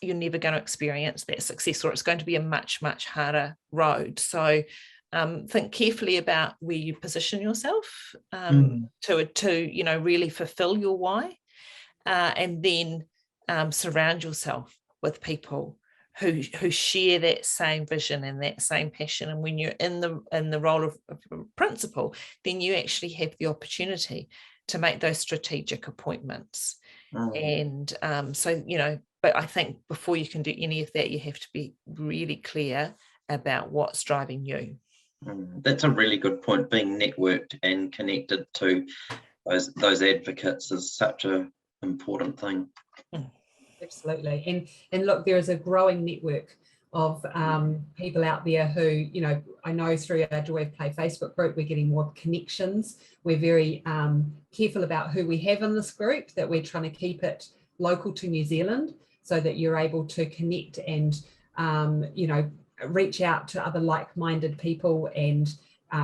you're never going to experience that success, or it's going to be a much, much harder road. So think carefully about where you position yourself to really fulfill your why, and then surround yourself with people who share that same vision and that same passion. And when you're in the role of principal, then you actually have the opportunity to make those strategic appointments. And but I think before you can do any of that, you have to be really clear about what's driving you. That's a really good point. Being networked and connected to those advocates is such an important thing. Absolutely. And look, there is a growing network of people out there who, you know, I know through our Joy of Play Facebook group, we're getting more connections. We're very careful about who we have in this group, that we're trying to keep it local to New Zealand so that you're able to connect and, you know, reach out to other like-minded people and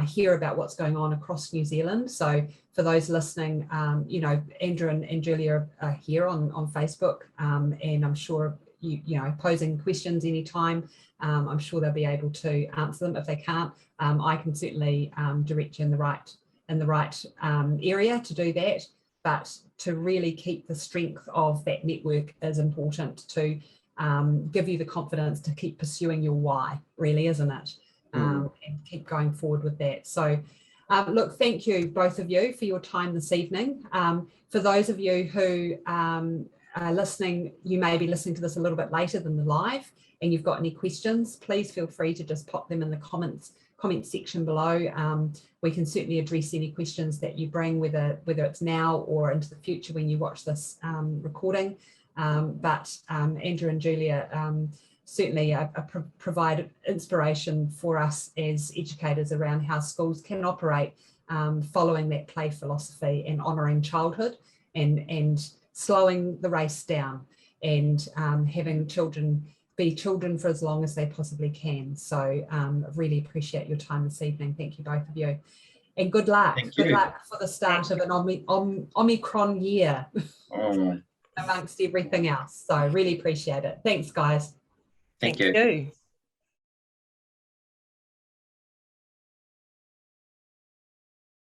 hear about what's going on across New Zealand. So for those listening, you know, Andrew and Julia are here on Facebook, and I'm sure you know, posing questions anytime. I'm sure they'll be able to answer them. If they can't, I can certainly direct you in the right area to do that. But to really keep the strength of that network is important to give you the confidence to keep pursuing your why, really, isn't it? And keep going forward with that. So look, thank you, both of you, for your time this evening. For those of you who are listening, you may be listening to this a little bit later than the live, and you've got any questions, please feel free to just pop them in the comment section below. We can certainly address any questions that you bring, whether it's now or into the future when you watch this recording. But Andrew and Julia certainly provide inspiration for us as educators around how schools can operate following that play philosophy and honouring childhood and slowing the race down and having children be children for as long as they possibly can. So really appreciate your time this evening. Thank you, both of you. And good luck. Good luck for the start of an Omicron year amongst everything else. So really appreciate it. Thanks, guys. Thank you. You.